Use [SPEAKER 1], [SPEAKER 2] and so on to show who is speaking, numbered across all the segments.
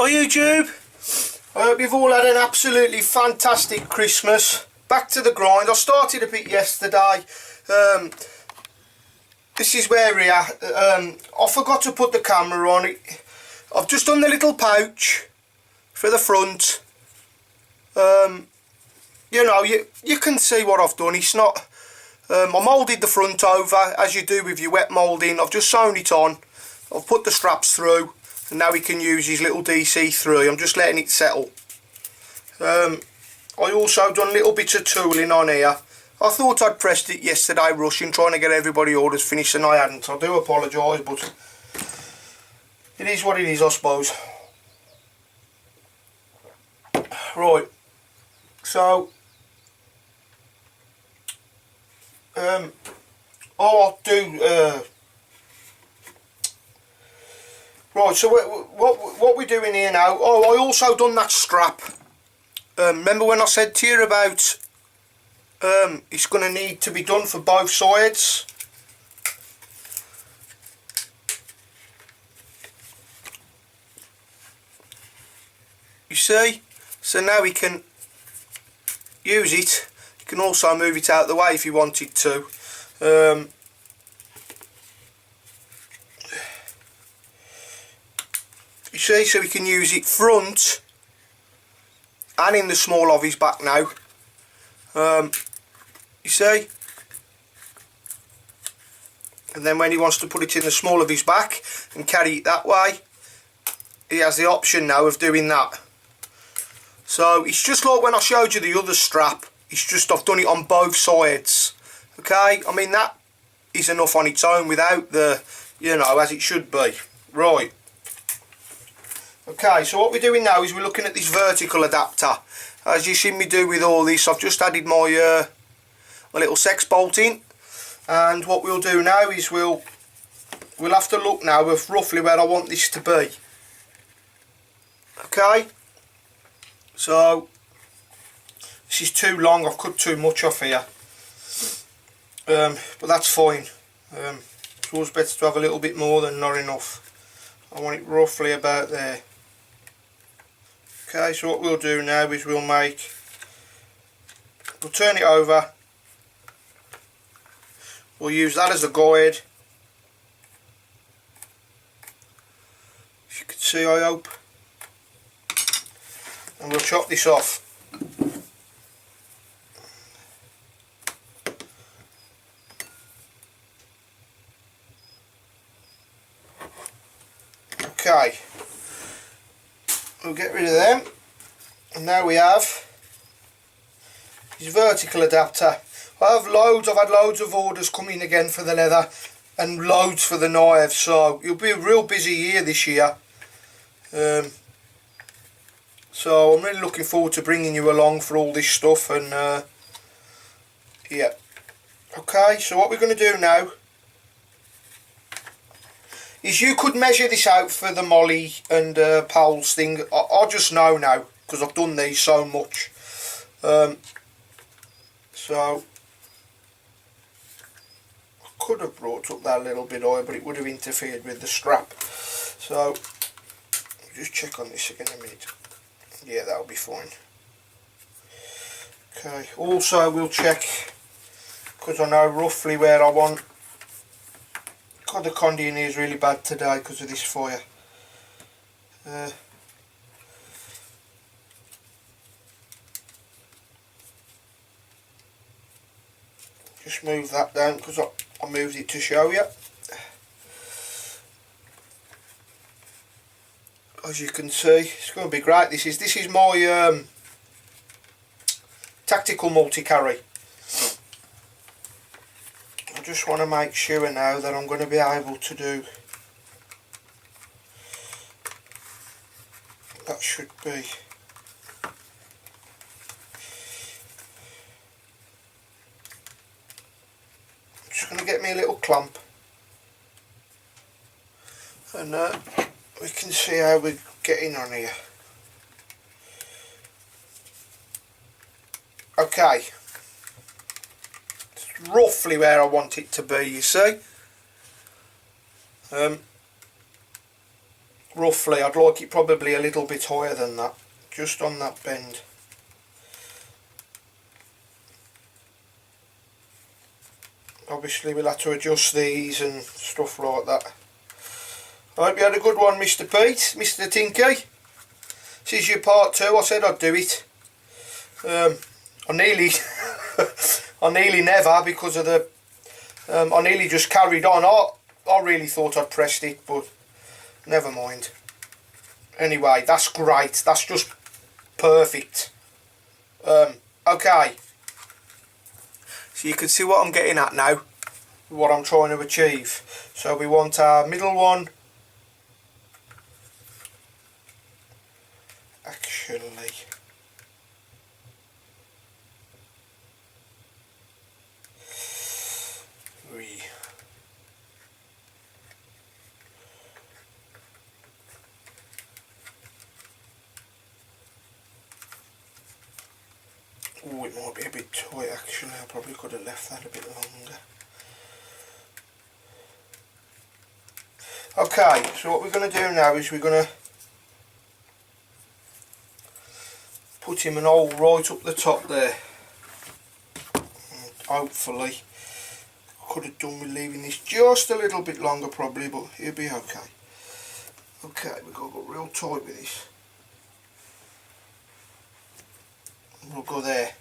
[SPEAKER 1] Hi YouTube, I hope you've all had an absolutely fantastic Christmas. Back to the grind. I started a bit yesterday. This is where we are. I forgot to put the camera on it. I've just done the little pouch for the front. You know, you can see what I've done. It's not I moulded the front over as you do with your wet moulding. I've just sewn it on. I've put the straps through, and now he can use his little DC3. I'm just letting it settle. I also done little bits of tooling on here. I thought I'd pressed it yesterday rushing, trying to get everybody orders finished, and I hadn't. I do apologise, but it is what it is, I suppose. Right, so I'll do right, so what we're doing here now. Oh, I also done that strap. Remember when I said to you about it's going to need to be done for both sides? You see? So now we can use it. You can also move it out of the way if you wanted to. You see, so we can use it front and in the small of his back now. You see? And then when he wants to put it in the small of his back and carry it that way, he has the option now of doing that. So it's just like when I showed you the other strap. It's just I've done it on both sides. Okay, I mean that is enough on its own without the, you know, as it should be. Right. Okay, so what we're doing now is we're looking at this vertical adapter. As you see me do with all this, I've just added my my little sex bolt in, and what we'll do now is we'll have to look now of roughly where I want this to be. Okay, so this is too long. I've cut too much off here, but that's fine. It's always better to have a little bit more than not enough. I want it roughly about there. Okay, so what we'll do now is we'll turn it over. We'll use that as a guide. If you can see, I hope. And we'll chop this off. Okay. We'll get rid of them, and now we have his vertical adapter. I've had loads of orders coming again for the leather and loads for the knives, so it'll be a real busy year this year. So I'm really looking forward to bringing you along for all this stuff, and yeah. Okay, so what we're going to do now is you could measure this out for the Molly and Powell's thing. I just know now because I've done these so much. So I could have brought up that little bit higher, but it would have interfered with the strap. So just check on this again in a minute. Yeah, that'll be fine. Okay, also we'll check, because I know roughly where I want. God, the condy in here is really bad today because of this fire. Just move that down because I moved it to show you. As you can see, it's going to be great. This is my tactical multi-carry. I just want to make sure now that I'm going to be able to do. That should be. Just going to get me a little clamp, and we can see how we're getting on here. Okay. Roughly where I want it to be, you see. roughly. I'd like it probably a little bit higher than that, just on that bend. Obviously we'll have to adjust these and stuff like that. I hope you had a good one, Mr. Pete, Mr. Tinky. This is your part 2. I said I'd do it. I nearly I nearly never, because of the I nearly just carried on. I really thought I'd pressed it, but never mind. Anyway, that's great. That's just perfect. Okay. So you can see what I'm getting at now, what I'm trying to achieve. So we want our middle one. Actually, oh, it might be a bit tight actually. I probably could have left that a bit longer. Okay, so what we're going to do now is we're going to put him an hole right up the top there. And hopefully, I could have done with leaving this just a little bit longer probably, but he'll be okay. Okay, we've got to go real tight with this. We'll go there.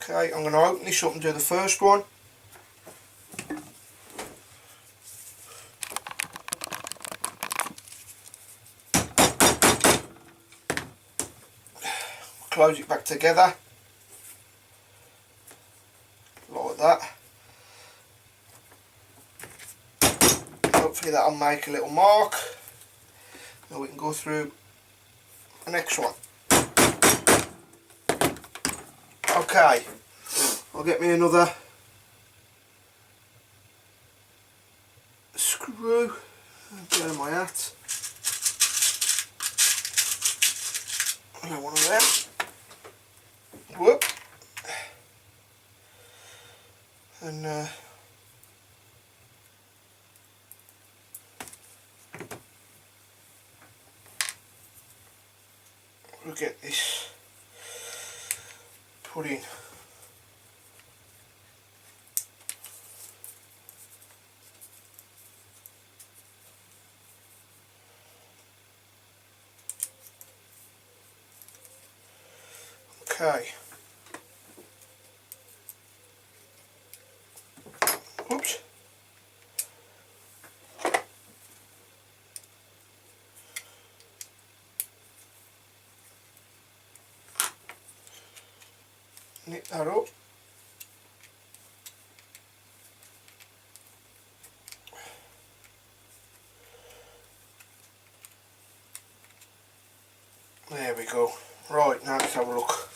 [SPEAKER 1] Okay, I'm going to open this up and do the first one. Close it back together like that. Hopefully that'll make a little mark. Now we can go through the next one. Okay, I'll get me another screw and get my hat. And one of them. Whoop. And we'll get this put in. Okay. Oops. Knit that up. There we go. Right, now let's have a look.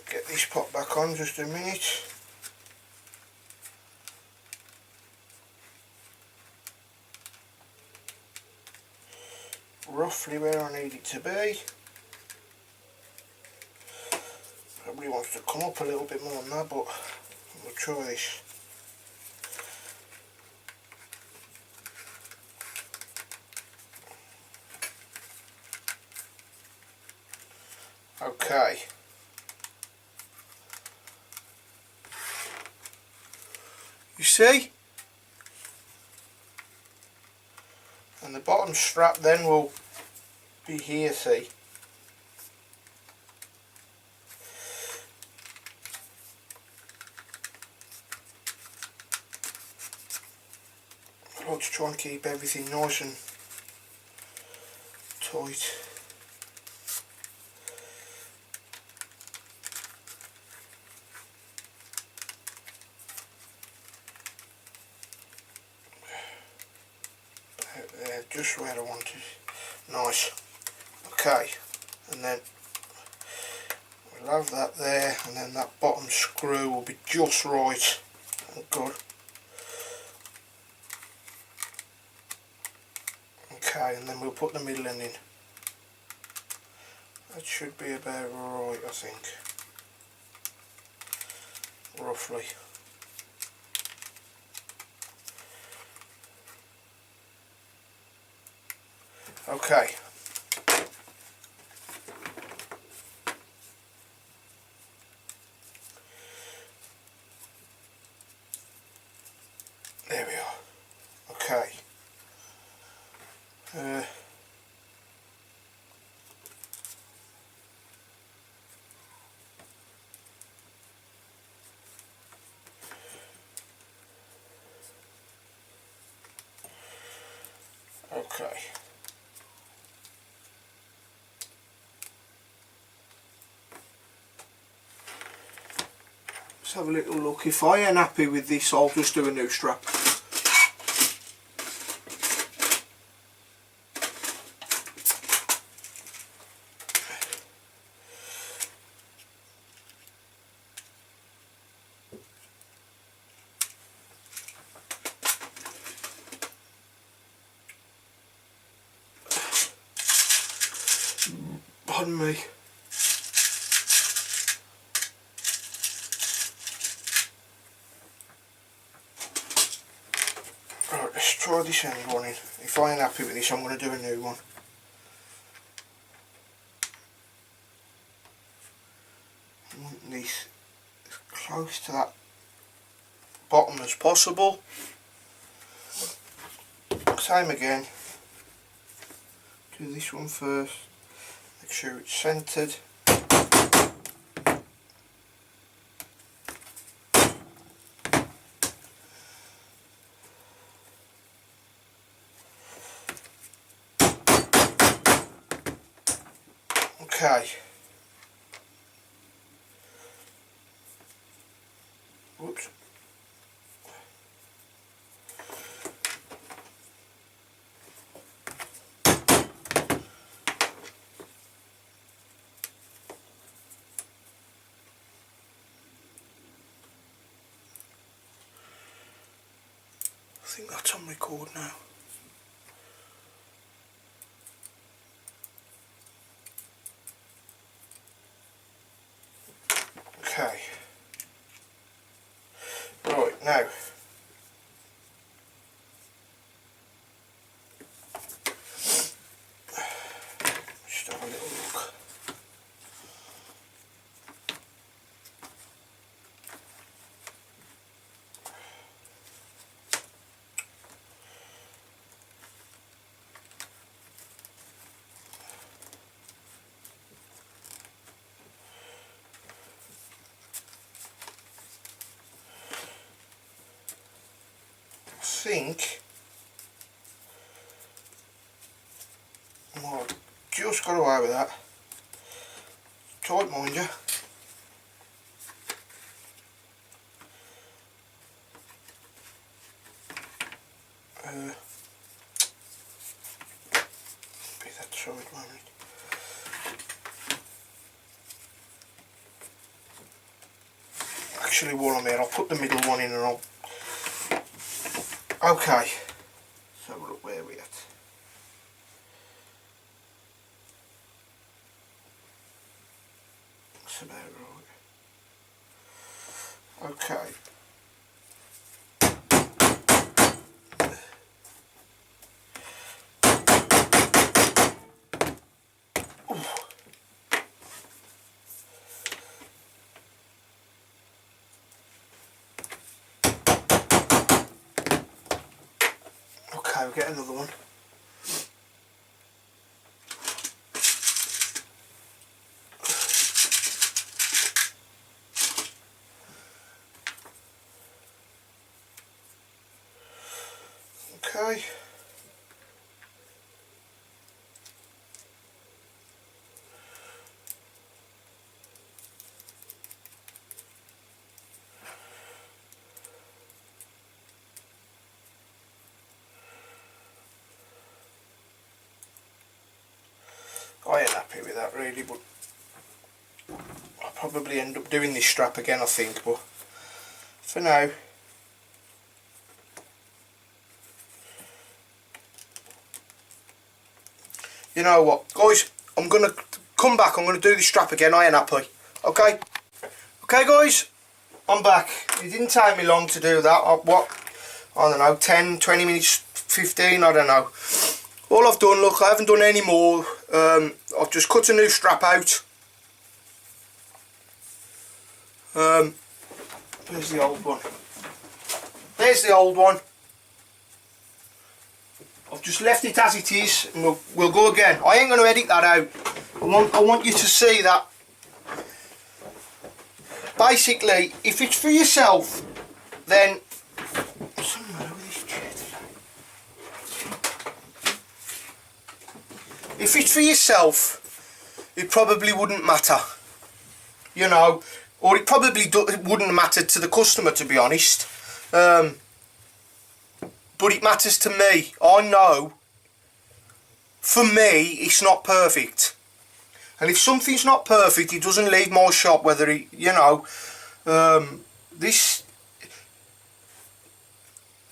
[SPEAKER 1] Get this pot back on just a minute. Roughly where I need it to be. Probably wants to come up a little bit more than that, but we'll try this. Okay. You see? And the bottom strap then will be here, see? I like to try and keep everything nice and tight. There, just where I want it. Nice. Okay, and then we'll have that there, and then that bottom screw will be just right and good. Okay, and then we'll put the middle end in. That should be about right, I think, roughly. Okay. There we are. Okay. Okay. Let's have a little look. If I ain't happy with this, I'll just do a new strap. Pardon me. Right, let's try this end one in. If I ain't happy with this, I'm going to do a new one. I want this as close to that bottom as possible. Same again. Do this one first. Make sure it's centred. Okay. Whoops. I think that's on record now. Okay. Right, now. Just have a little look. I think I might have just got away with that. Tight, mind you. Be that side, won't it? Actually, while I'm here, I'll put the middle one in and I'll... Okay. So look where we're at. That's about right. Okay. Okay, we'll get another one. Okay. I ain't happy with that really, but I'll probably end up doing this strap again, I think, but for now, you know what, guys, I'm gonna come back, I'm going to do this strap again. I ain't happy. Okay? Okay guys, I'm back. It didn't take me long to do that. What? I don't know, 10, 20 minutes, 15, I don't know. All I've done, look, I haven't done any more. I've just cut a new strap out. There's the old one. There's the old one. I've just left it as it is, and we'll go again. I ain't going to edit that out. I want you to see that. Basically, if it's for yourself, then if it's for yourself, it probably wouldn't matter, you know, or it probably wouldn't matter to the customer, to be honest. But it matters to me. I know, for me, it's not perfect. And if something's not perfect, it doesn't leave my shop, whether it, you know,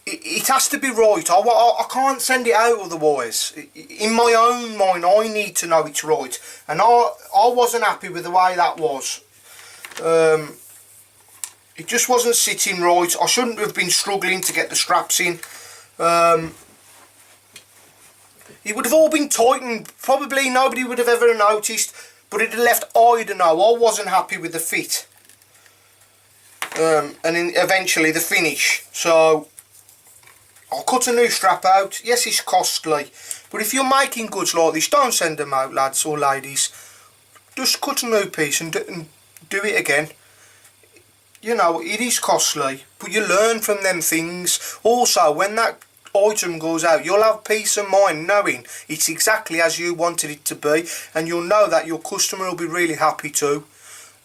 [SPEAKER 1] it has to be right. I can't send it out otherwise. In my own mind, I need to know it's right. And I wasn't happy with the way that was. It just wasn't sitting right. I shouldn't have been struggling to get the straps in. It would have all been tightened. Probably nobody would have ever noticed, but it had left I don't know. I wasn't happy with the fit. And then eventually the finish. So I'll cut a new strap out. Yes, it's costly, but if you're making goods like this, don't send them out, lads or ladies. Just cut a new piece and do it again. You know, it is costly, but you learn from them things. Also, when that item goes out, you'll have peace of mind knowing it's exactly as you wanted it to be, and you'll know that your customer will be really happy too.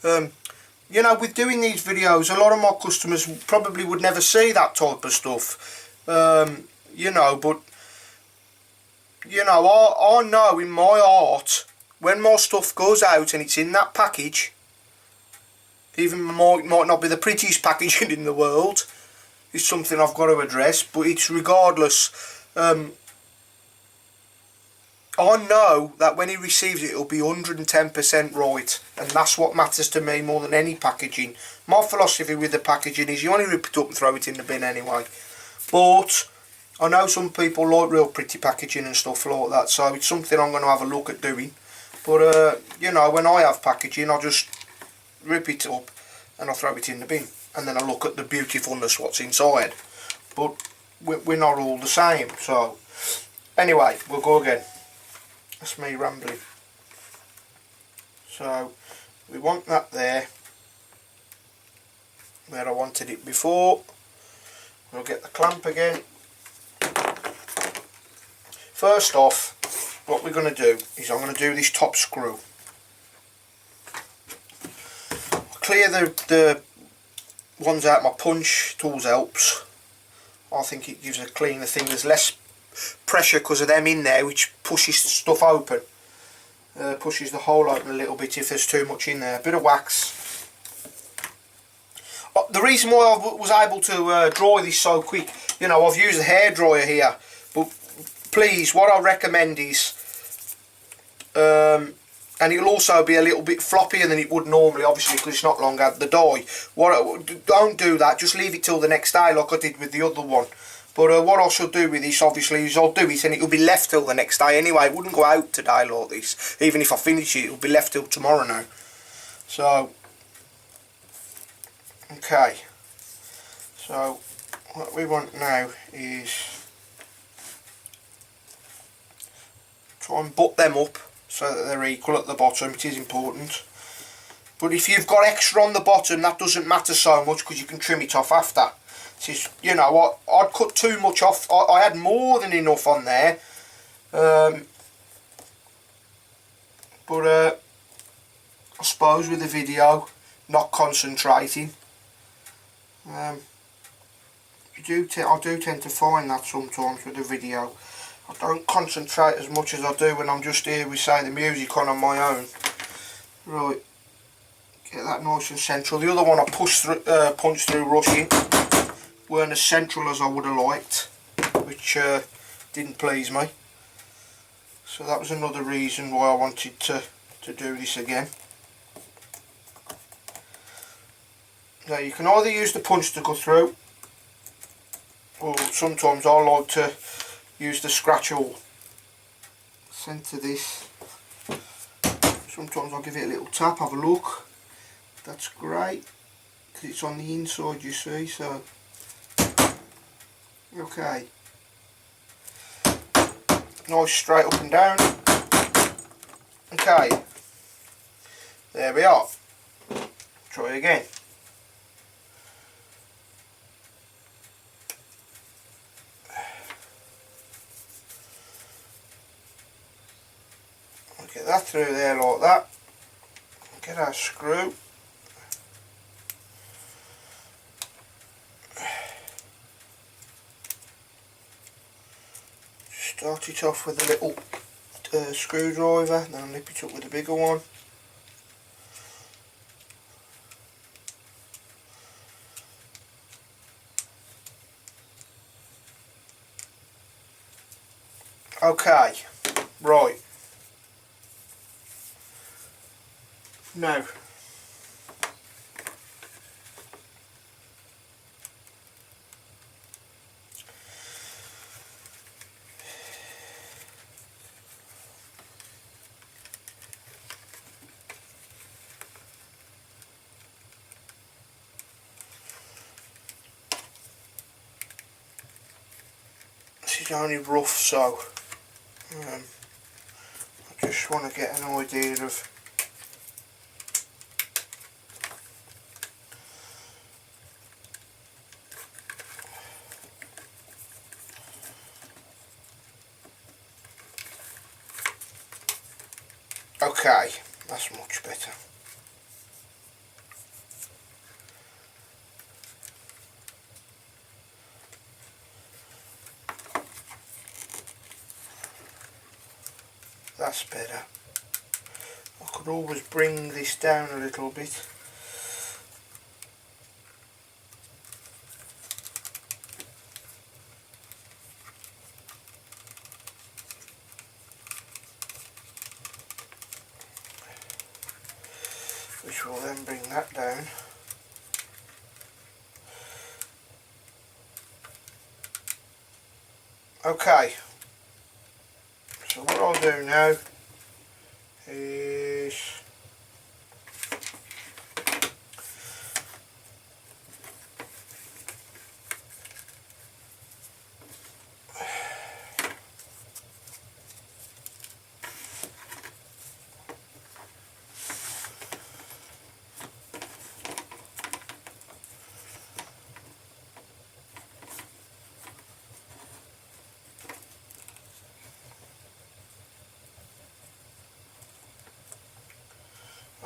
[SPEAKER 1] You know, with doing these videos, a lot of my customers probably would never see that type of stuff. You know, but you know, I know in my heart, when my stuff goes out and it's in that package, even might not be the prettiest packaging in the world, it's something I've got to address, but it's regardless. I know that when he receives it, it'll be 110% right, and that's what matters to me more than any packaging. My philosophy with the packaging is you only rip it up and throw it in the bin anyway. But I know some people like real pretty packaging and stuff like that, so it's something I'm going to have a look at doing. But you know, when I have packaging, I just rip it up and I throw it in the bin, and then I look at the beautifulness what's inside. But we're not all the same. So anyway, we'll go again. That's me rambling. So we want that there where I wanted it before. We'll get the clamp again. First off, what we're going to do is I'm going to do this top screw. Clear the ones out. My punch tools helps. I think it gives a cleaner thing. There's less pressure because of them in there, which pushes stuff open. Pushes the hole open a little bit if there's too much in there. A bit of wax. The reason why I was able to dry this so quick, you know, I've used a hairdryer here, but please, what I recommend is, and it'll also be a little bit floppier than it would normally, obviously, because it's not long had the dye. Don't do that, just leave it till the next day like I did with the other one. But what I should do with this, obviously, is I'll do it and it'll be left till the next day anyway. It wouldn't go out today like this. Even if I finish it, it'll be left till tomorrow now. So, okay. So, what we want now is try and butt them up so that they're equal at the bottom. It is important. But if you've got extra on the bottom, that doesn't matter so much because you can trim it off after. Just, you know what, I'd cut too much off. I had more than enough on there. But I suppose with the video, not concentrating. I do tend to find that sometimes with the video. I don't concentrate as much as I do when I'm just here with, say, the music on my own. Right, get that nice and central. The other one I punched through rushing. Weren't as central as I would have liked, which didn't please me. So that was another reason why I wanted to to do this again. Now you can either use the punch to go through, or sometimes I like to use the scratch all. Centre this. Sometimes I'll give it a little tap, have a look. That's great, because it's on the inside, you see, so okay. Nice straight up and down. Okay, there we are. Try again. Get that through there like that. Get our screw. Start it off with a little screwdriver, then nip it up with a bigger one. Okay, right. Now, this is only rough, so I just want to get an idea of okay, that's much better. That's better. I could always bring this down a little bit. Which will then bring that down. Okay, so what I'll do now is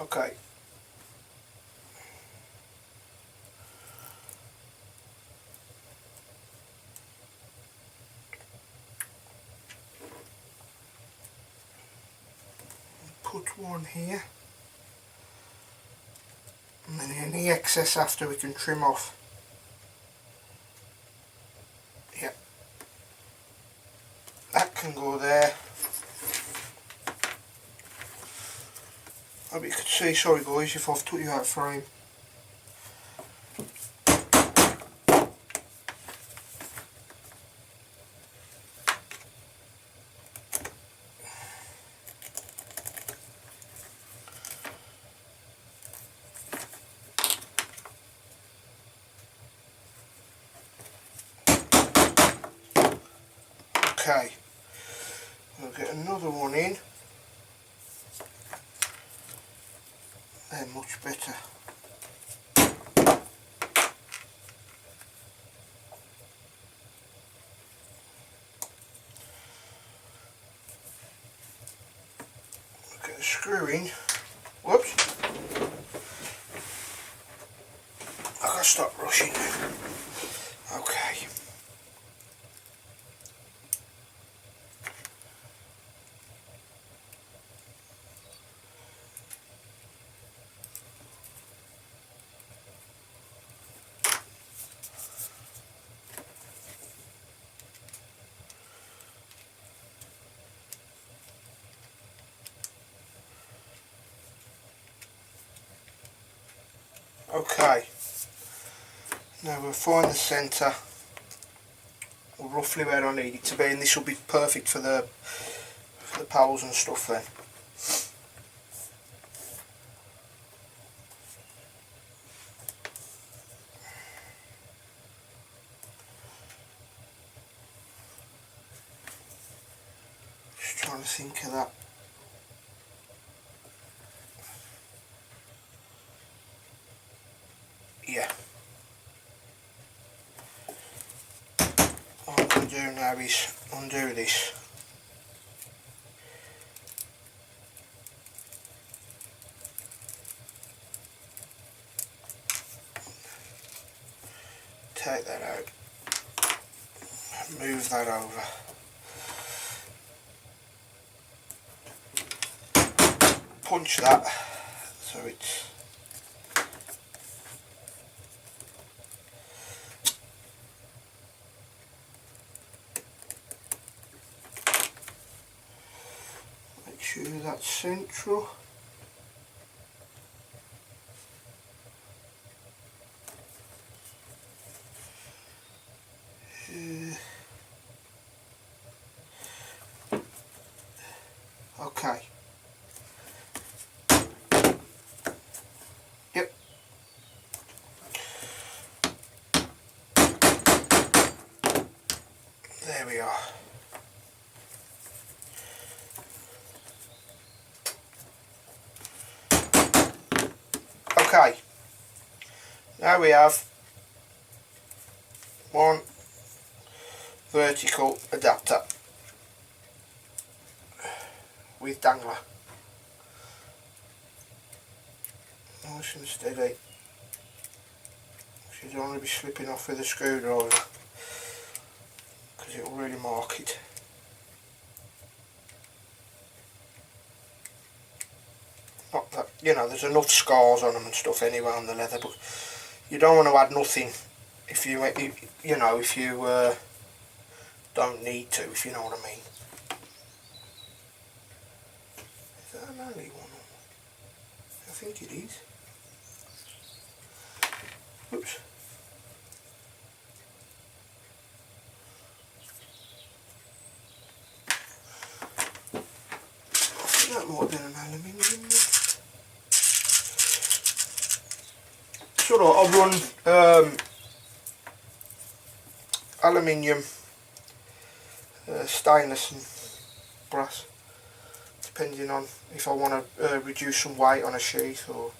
[SPEAKER 1] okay. Put one here, and then any excess after we can trim off. Yep, that can go there. Hope you could see, sorry guys if I've took you out of frame. Okay, we'll get another one in. They're much better. We'll get a screw in. Whoops. I've got to stop rushing now. Okay. Okay, now we'll find the centre, or roughly where I need it to be, and this will be perfect for the poles and stuff then. Just trying to think of that. Yeah. What I'm going to do now is undo this. Take that out. Move that over. Punch that so it's make sure that's central. Okay. Yep. There we are. Okay. Now we have one vertical adapter with dangler. Nice and steady. You don't want to be slipping off with a screwdriver because it will really mark it. Not that, you know, there's enough scars on them and stuff anyway on the leather, but you don't want to add nothing if you know, if you don't need to, if you know what I mean. Is that an alley one? I think it is. Oops. I think that might have been an aluminium. It's alright, I'll run aluminium, stainless and brass, depending on if I want to reduce some weight on a sheet or...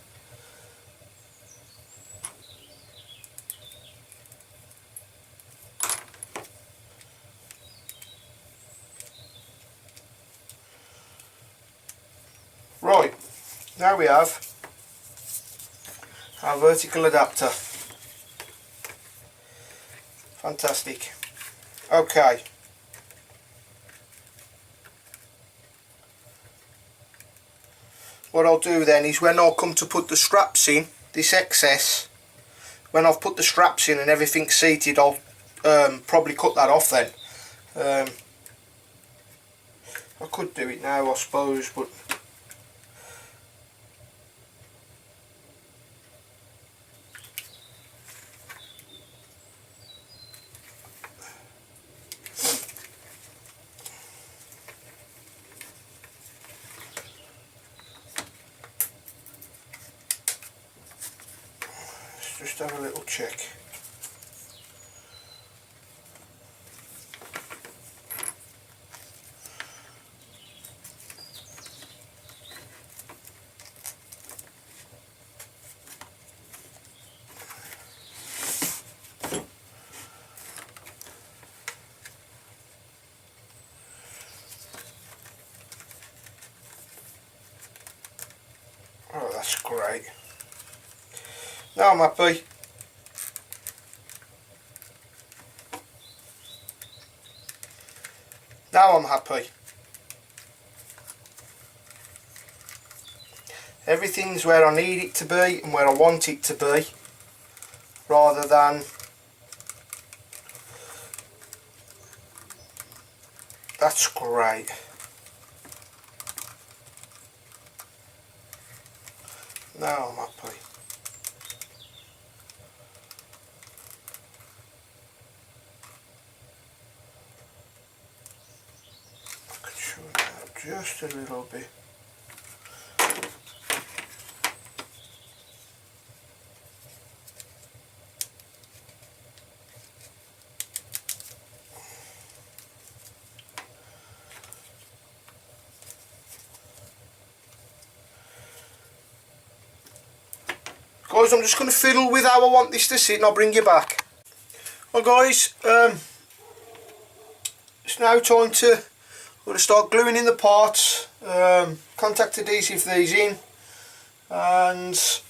[SPEAKER 1] Right, now we have our vertical adapter. Fantastic. Okay. What I'll do then is when I'll come to put the straps in, this excess, when I've put the straps in and everything's seated, I'll probably cut that off then. I could do it now I suppose, but just have a little check. Oh, that's great. Now I'm happy. Now I'm happy. Everything's where I need it to be and where I want it to be, rather than that's great. Now I'm happy. just a little bit. Guys, I'm just going to fiddle with how I want this to sit and I'll bring you back. Well guys, it's now time to, I'm going to start gluing in the parts, contact adhesive these in, and it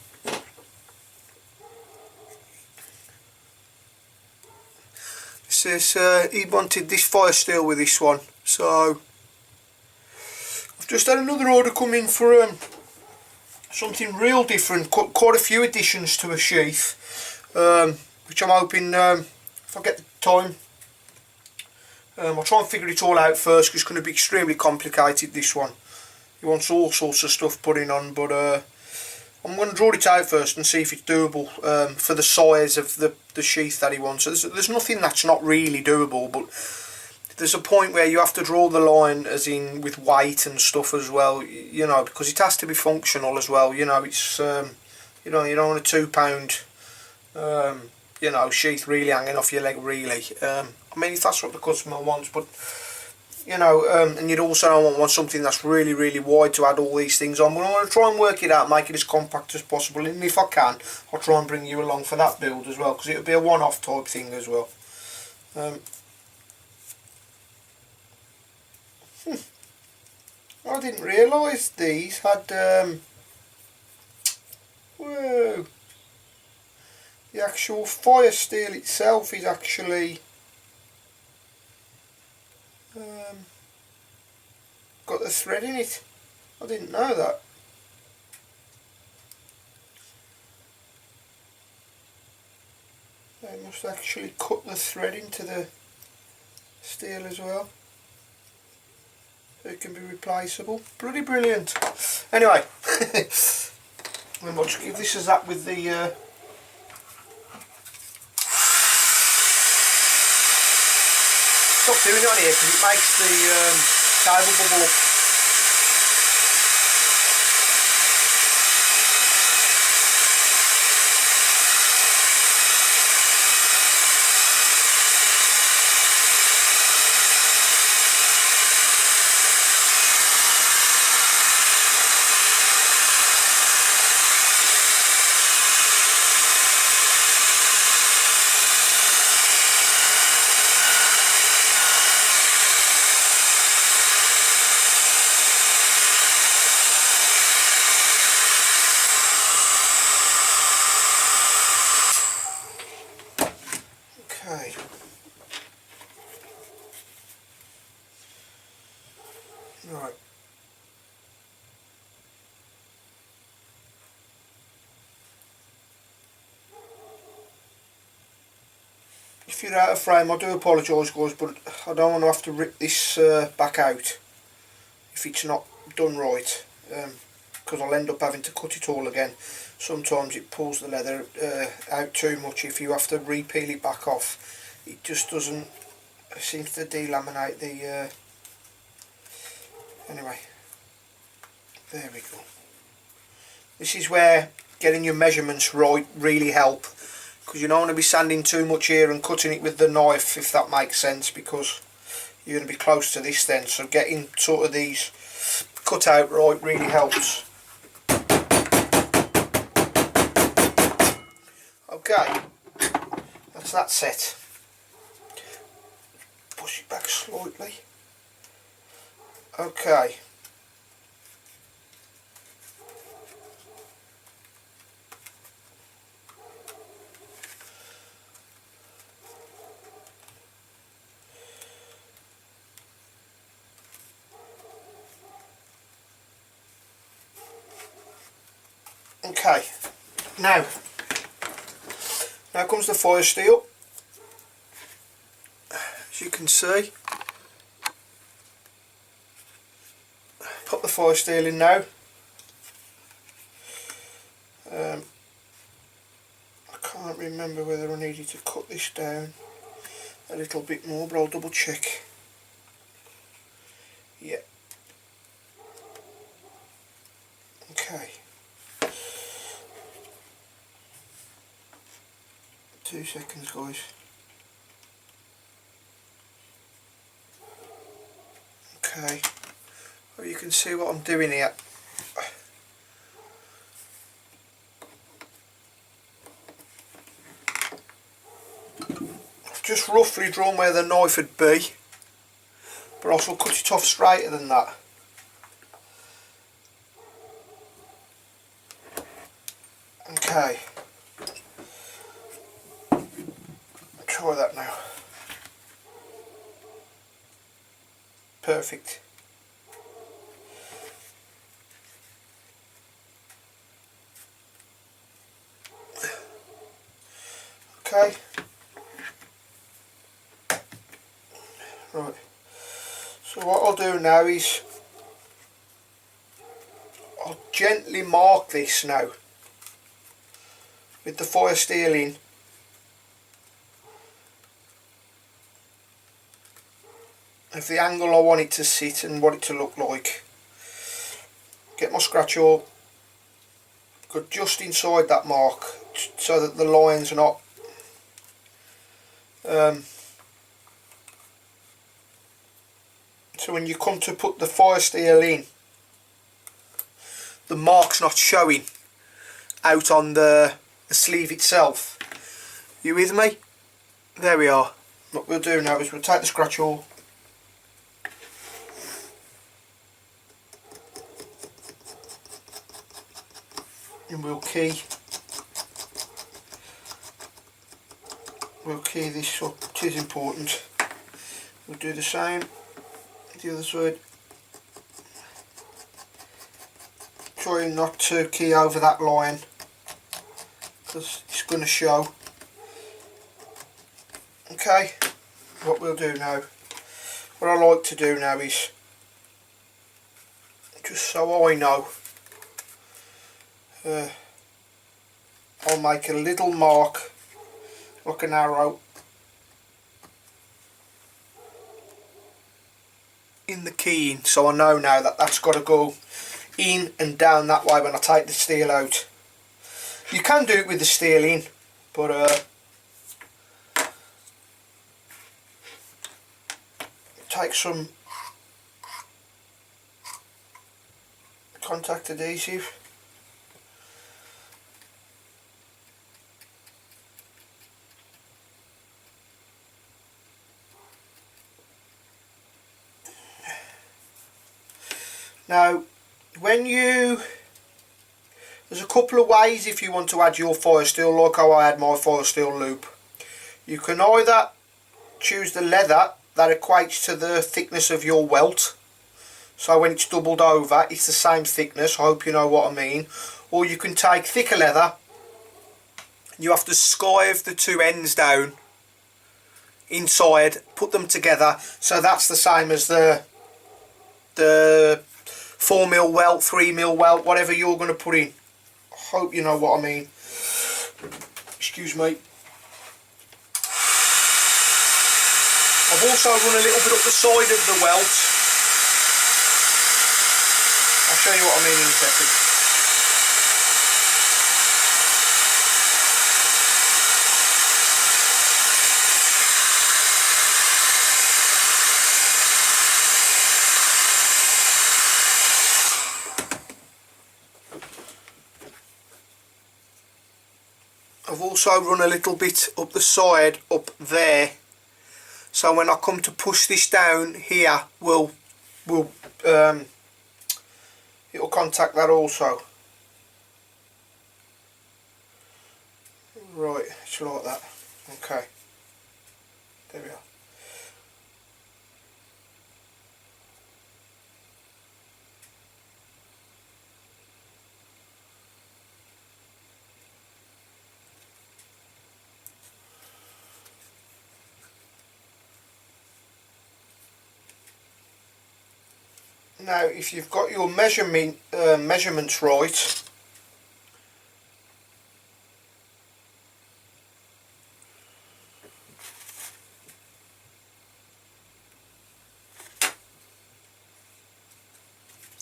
[SPEAKER 1] says he wanted this fire steel with this one, so I've just had another order come in for something real different, quite a few additions to a sheath, which I'm hoping, if I get the time, I'll try and figure it all out first, because it's going to be extremely complicated, this one. He wants all sorts of stuff putting on, but I'm going to draw it out first and see if it's doable for the size of the sheath that he wants. So there's nothing that's not really doable, but there's a point where you have to draw the line, as in with weight and stuff as well, you know, because it has to be functional as well, you know. It's you know, you don't want a £2 you know, sheath really hanging off your leg, really. I mean, if that's what the customer wants, but you know, and you'd also don't want something that's really, really wide to add all these things on. But I'm going to try and work it out, make it as compact as possible, and if I can, I'll try and bring you along for that build as well, because it'll be a one-off type thing as well. I didn't realise these had whoa, the actual fire steel itself is actually got the thread in it. I didn't know that. They must actually cut the thread into the steel as well, so it can be replaceable. Bloody brilliant. Anyway, we might just give this a zap with the stop doing it on here because it makes the cable bubble up. Okay. Right. If you're out of frame, I do apologise guys, but I don't want to have to rip this back out if it's not done right, because I'll end up having to cut it all again. Sometimes it pulls the leather out too much. If you have to re-peel it back off, it just doesn't, it seems to delaminate the anyway, there we go. This is where getting your measurements right really help, because you don't want to be sanding too much here and cutting it with the knife, if that makes sense, because you're going to be close to this then, so getting sort of these cut out right really helps. Okay, that's that set. Push it back slightly. Okay. Okay, now comes the fire steel. As you can see, put the fire steel in now. I can't remember whether I needed to cut this down a little bit more, but I'll double check. Yeah, 2 seconds, guys. Okay, well, you can see what I'm doing here. I've just roughly drawn where the knife would be, but I shall cut it off straighter than that. Okay, try that now. Perfect. Okay. Right. So what I'll do now is I'll gently mark this now with the fire steel in. Of the angle I want it to sit and what it to look like. Get my scratch awl, go just inside that mark so that the lines are not so when you come to put the fire steel in, the mark's not showing out on the sleeve itself. You with me? There we are. What we'll do now is we'll take the scratch awl, and we'll key this up. It is important. We'll do the same the other side. Try not to key over that line because it's going to show. Okay, what we'll do now, what I like to do now is, just so I know, I'll make a little mark like an arrow in the keying, so I know now that that's got to go in and down that way when I take the steel out. You can do it with the steel in, but take some contact adhesive. Now, there's a couple of ways if you want to add your fire steel, like how I had my fire steel loop. You can either choose the leather that equates to the thickness of your welt, so when it's doubled over it's the same thickness. I hope you know what I mean. Or you can take thicker leather, you have to skive the two ends down inside, put them together, so that's the same as the 4mm welt, 3mm welt, whatever you're going to put in. I hope you know what I mean. Excuse me. I've also run a little bit up the side of the welt. I'll show you what I mean in a second. I've also run a little bit up the side up there, so when I come to push this down here, it'll contact that also. Right, it's like that. Okay, there we are. Now, if you've got your measurements right,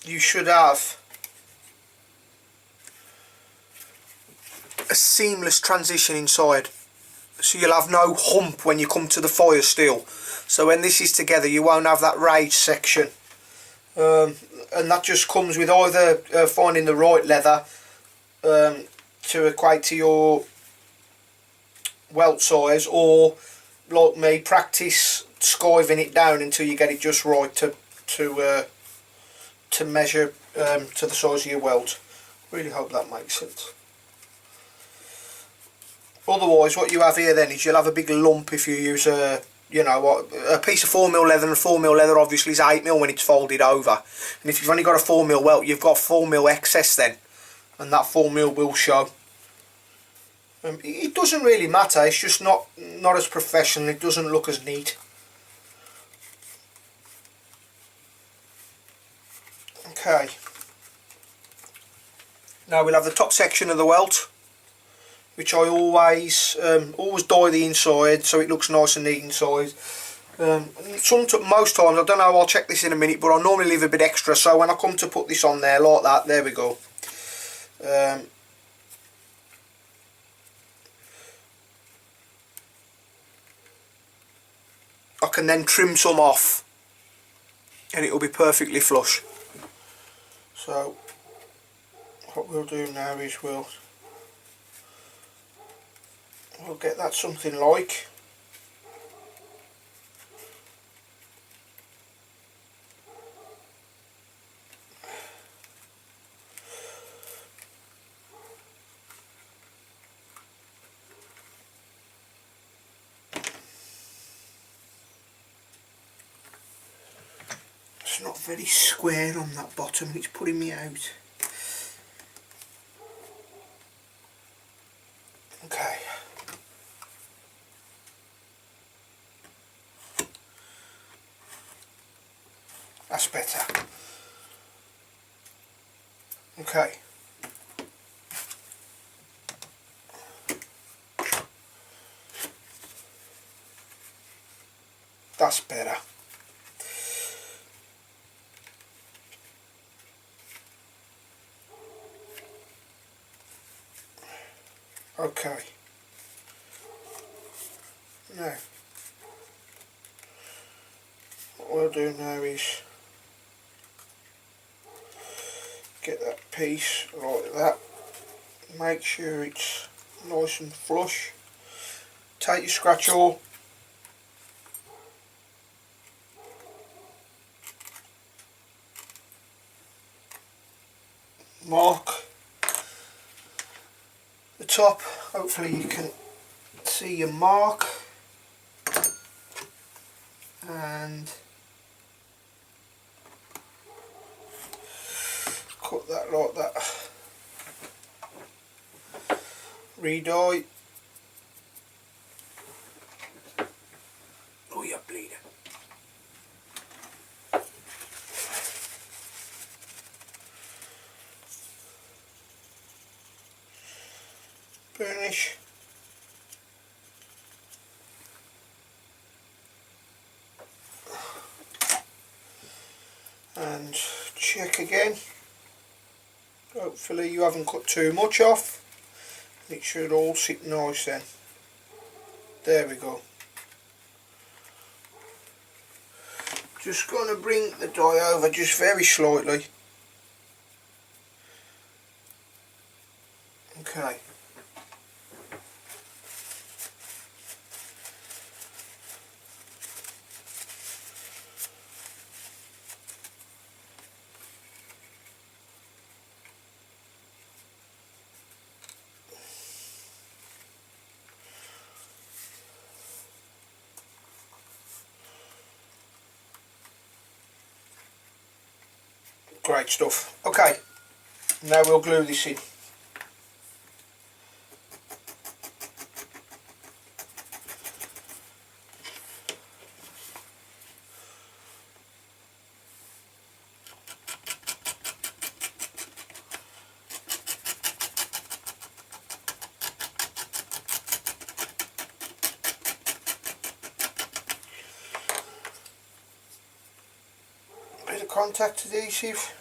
[SPEAKER 1] you should have a seamless transition inside. so you'll have no hump when you come to the fire still. So when this is together you won't have that raised section, and that just comes with either finding the right leather to equate to your welt size, or like me, practice skiving it down until you get it just right to measure to the size of your welt. Really hope that makes sense. Otherwise what you have here then is you'll have a big lump if you use a piece of 4mm leather, and 4mm leather obviously is 8mm when it's folded over, and if you've only got a 4mm welt you've got 4mm excess then, and that 4mm will show. It doesn't really matter, it's just not as professional, it doesn't look as neat. Okay, now we'll have the top section of the welt, which I always dye the inside so it looks nice and neat inside. Most times, I don't know, I'll check this in a minute, but I normally leave a bit extra, so when I come to put this on there like that, there we go. I can then trim some off and it will be perfectly flush. So what we'll do now is we'll get that something like it's not very square on that bottom, it's putting me out. Okay. That's better. Okay. That's better. Okay. Now, what we'll do now is get that piece like that. Make sure it's nice and flush. Take your scratch awl. Mark the top. Hopefully you can see your mark. And cut that like that. Re-dye. Oh, you're bleeding. Burnish. And check again. Hopefully you haven't cut too much off. It should all sit nice then. There we go. Just going to bring the dye over just very slightly. Okay. Great stuff. Okay, now we'll glue this in. Bit of contact adhesive.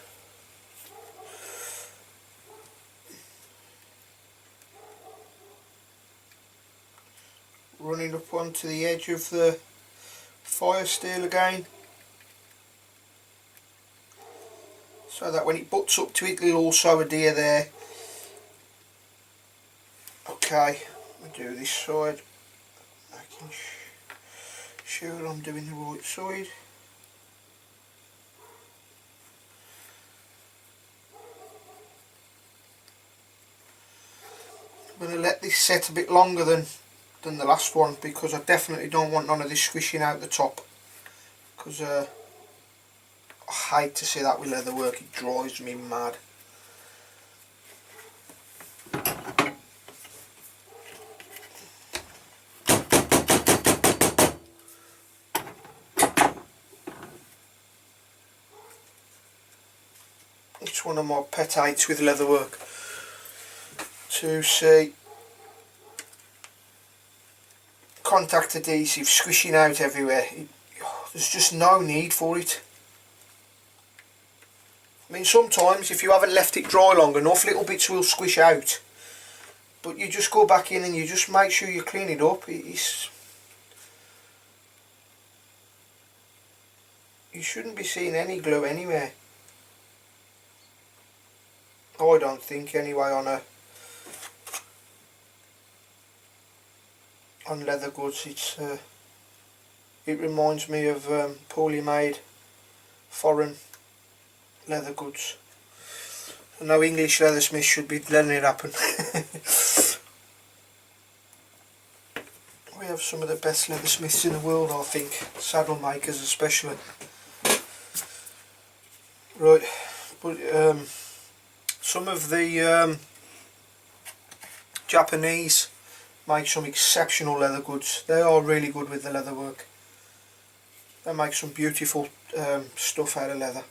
[SPEAKER 1] running up onto the edge of the fire steel again, so that when it butts up to it it'll also adhere there. Okay, I'll do this side, making sure I'm doing the right side. I'm going to let this set a bit longer than the last one, because I definitely don't want none of this squishing out the top, because I hate to see that with leather work, it drives me mad. It's one of my pet hates with leather work, to see contact adhesive squishing out everywhere. There's just no need for it. I mean, sometimes if you haven't left it dry long enough, little bits will squish out, but you just go back in and you just make sure you clean it up. You shouldn't be seeing any glue anywhere, I don't think, anyway, on leather goods. It reminds me of poorly made foreign leather goods. I know English leathersmiths should be letting it happen. We have some of the best leathersmiths in the world, I think, saddle makers especially. Right, but some of the Japanese make some exceptional leather goods. They are really good with the leather work. They make some beautiful stuff out of leather,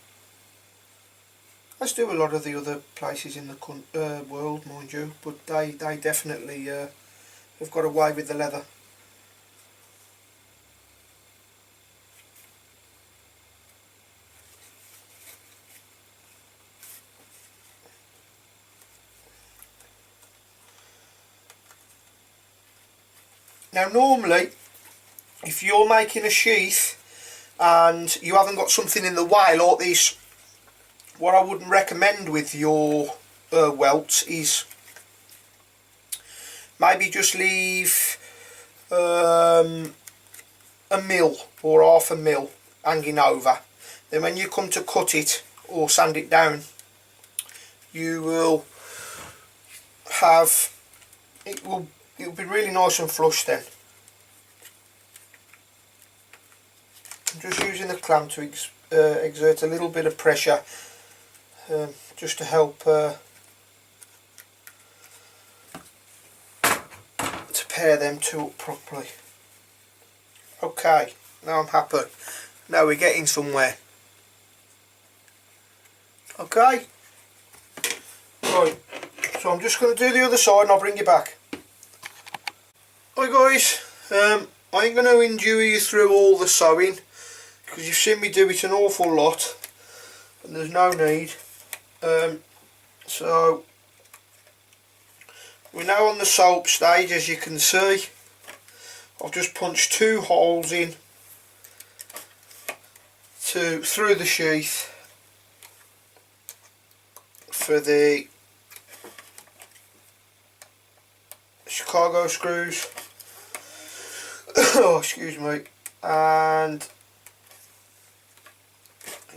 [SPEAKER 1] as do a lot of the other places in the world, mind you, but they definitely have got away with the leather. Now normally, if you're making a sheath and you haven't got something in the way like this, what I wouldn't recommend with your welts is maybe just leave a mil or half a mil hanging over. Then when you come to cut it or sand it down, you will have, it'll be really nice and flush then. I'm just using the clamp to exert a little bit of pressure, just to help to pair them two up properly. Okay, now I'm happy. Now we're getting somewhere. Okay, right, so I'm just going to do the other side and I'll bring you back. Hi guys, I ain't going to endure you through all the sewing, because you've seen me do it an awful lot and there's no need. So we're now on the soap stage. As you can see, I've just punched 2 holes in through the sheath for the Chicago screws. Oh, excuse me. And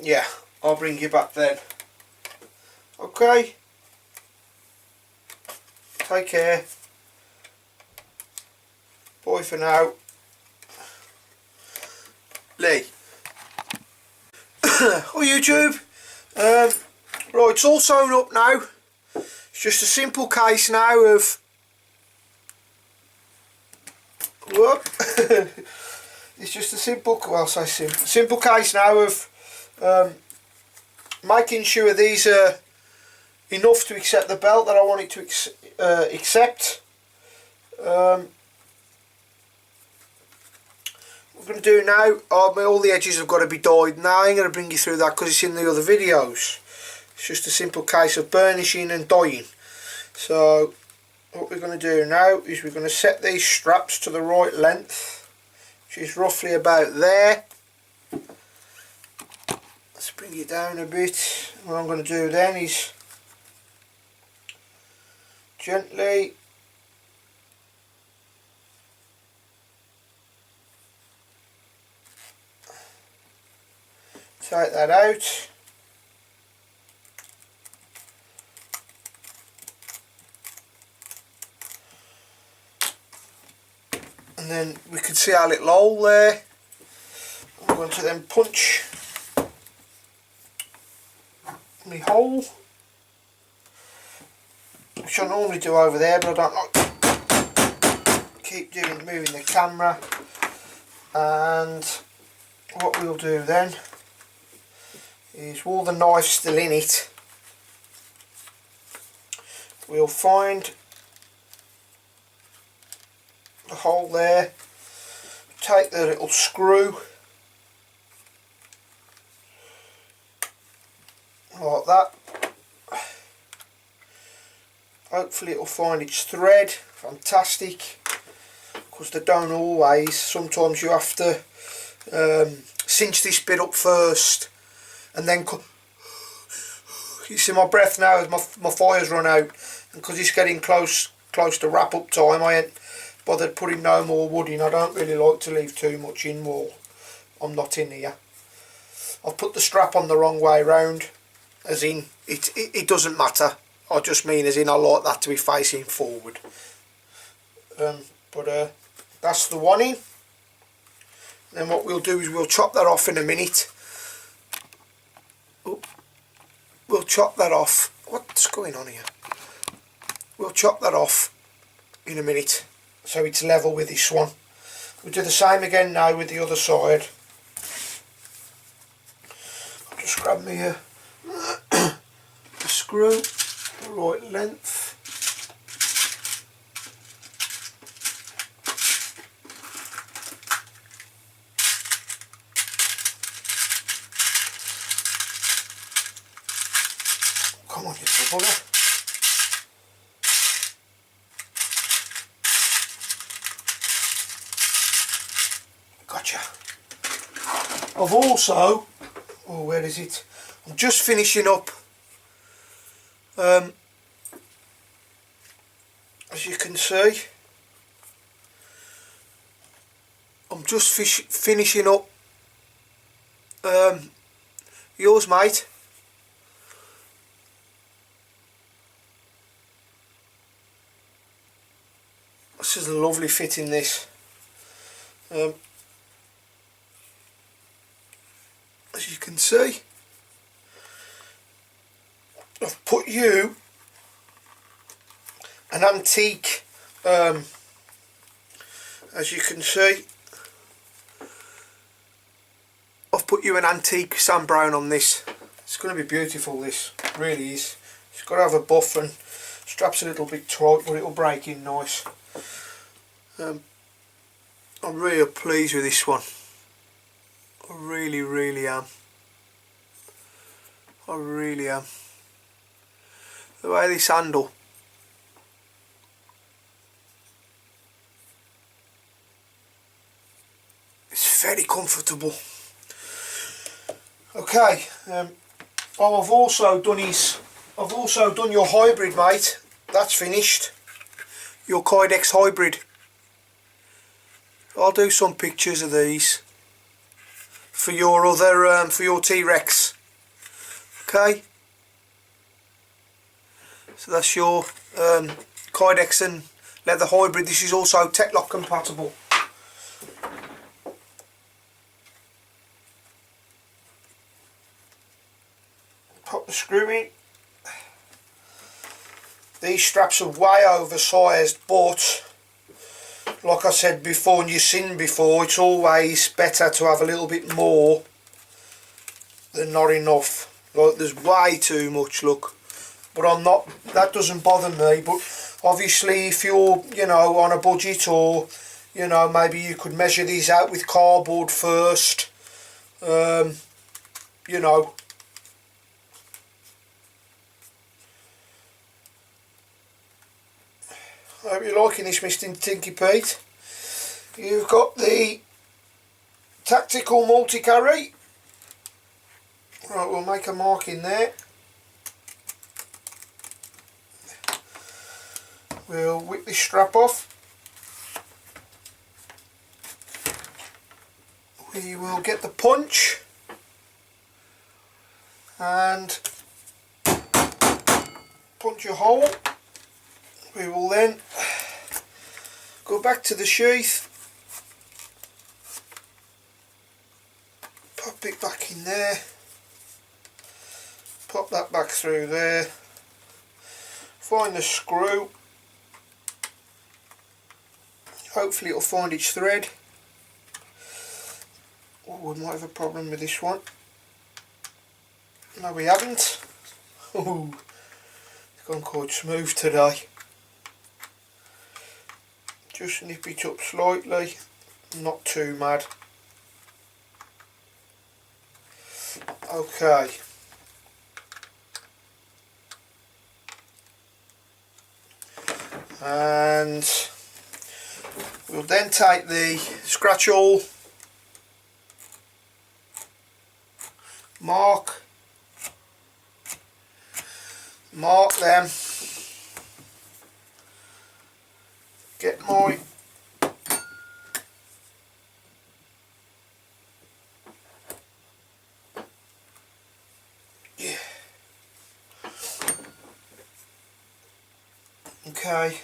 [SPEAKER 1] yeah, I'll bring you back then. Okay, take care, bye for now. Lee. Oh, YouTube. Right, it's all sewn up now. It's just a simple case now of whoop. It's just a simple, well, I say simple case now of making sure these are enough to accept the belt that I want it to accept. What we're going to do now, all the edges have got to be dyed. Now I ain't going to bring you through that because it's in the other videos. It's just a simple case of burnishing and dyeing. So what we're going to do now is we're going to set these straps to the right length, which is roughly about there. Let's bring it down a bit. What I'm going to do then is gently take that out. And then we can see our little hole there. I'm going to then punch my hole, which I normally do over there, but I don't like keep moving the camera. And what we'll do then is, while the knife's still in it, we'll find the hole there, take the little screw like that. Hopefully it'll find its thread. Fantastic, because they don't always. Sometimes you have to cinch this bit up first and then you see my breath now as my fire's run out, and because it's getting close to wrap up time, I ain't bothered putting no more wood in. I don't really like to leave too much in while I'm not in here. I've put the strap on the wrong way round, as in it doesn't matter. I just mean as in I like that to be facing forward. But that's the one in. Then what we'll do is we'll chop that off in a minute. Oop. We'll chop that off. What's going on here? We'll chop that off in a minute, so it's level with this one. We'll do the same again now with the other side. I'll just grab me the screw, the right length. Come on, you bugger. Gotcha. I've also, oh, where is it? I'm just finishing up. As you can see, I'm just finishing up yours, mate. This is a lovely fit in this. As you can see, I've put you an antique, as you can see, I've put you an antique sand brown on this. It's going to be beautiful, this really is. It's got to have a buff, and straps a little bit tight, but it'll break in nice. I'm really pleased with this one. I really am. I really am. The way this handle, it's very comfortable. Okay, what I've also done is, I've also done your hybrid, mate. That's finished. Your Kydex hybrid. I'll do some pictures of these for your other, for your T-Rex. Okay. So that's your Kydex and leather hybrid. This is also Techlock compatible. Pop the screw in. These straps are way oversized, but like I said before, and you've seen before, it's always better to have a little bit more than not enough. Like, there's way too much, look. But I'm not, that doesn't bother me. But obviously if you're, you know, on a budget, or, you know, maybe you could measure these out with cardboard first, you know. I hope you're liking this, Mr. Tinky Pete. You've got the tactical multi-carry. Right, we'll make a mark in there. We'll whip this strap off. We will get the punch and punch a hole. We will then go back to the sheath, pop it back in there, pop that back through there, find the screw, hopefully it'll find its thread. Oh, we might have a problem with this one. No, we haven't. Oh, it's gone quite smooth today. Just nip it up slightly, not too mad. Okay. And we'll then take the scratch awl, mark them, get my okay,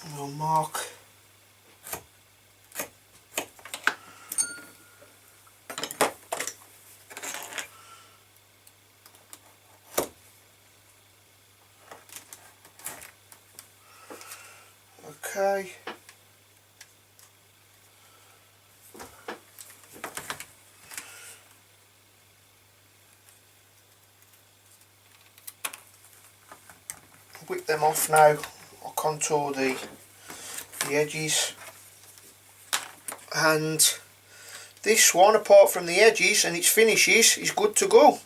[SPEAKER 1] and we'll mark okay. Whip them off now. I'll contour the edges, and this one, apart from the edges and its finishes, is good to go.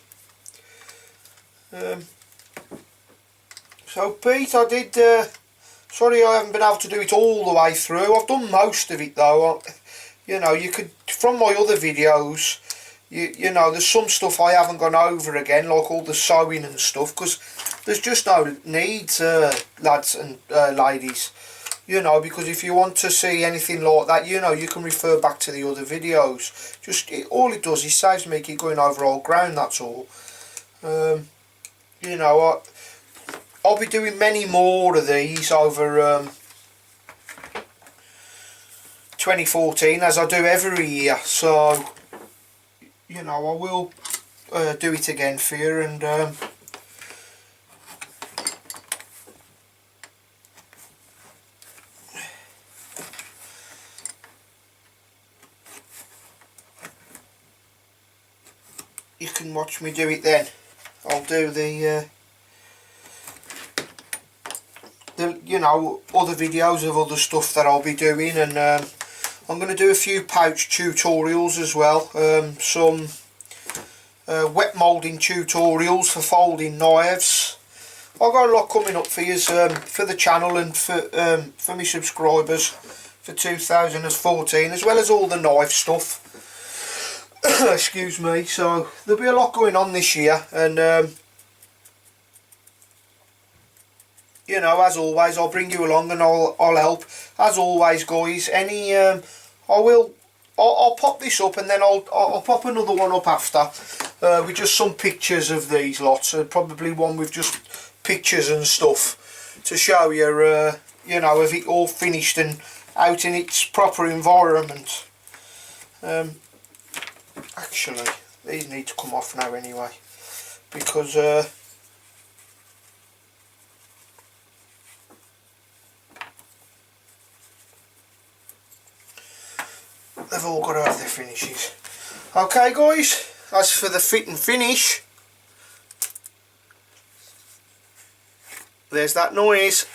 [SPEAKER 1] So Pete, I did sorry I haven't been able to do it all the way through. I've done most of it though. You know, you could, from my other videos, you know, there's some stuff I haven't gone over again, like all the sewing and stuff, because there's just no need, lads and ladies, you know, because if you want to see anything like that, you know, you can refer back to the other videos. Just all it does is saves me keep going over old ground, that's all. You know, I'll be doing many more of these over 2014, as I do every year, so you know, I will do it again for you, and you can watch me do it then. I'll do the you know, other videos of other stuff that I'll be doing, and I'm going to do a few pouch tutorials as well, some wet moulding tutorials for folding knives. I've got a lot coming up for you, for the channel and for my subscribers for 2014, as well as all the knife stuff. Excuse me. So there'll be a lot going on this year, and you know, as always, I'll bring you along and I'll help. As always, guys, I'll pop this up, and then I'll pop another one up after with just some pictures of these lots, probably one with just pictures and stuff to show you, you know, of it all finished and out in its proper environment. Actually, these need to come off now anyway, because they've all got to have their finishes. Okay guys, as for the fit and finish, there's that noise.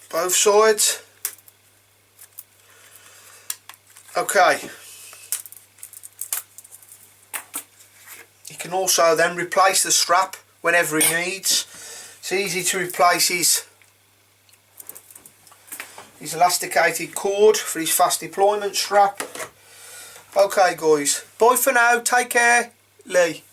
[SPEAKER 1] Both sides. Okay. he can also then replace the strap whenever he needs. It's easy to replace his elasticated cord for his fast deployment strap. Okay guys, bye for now, take care, Lee.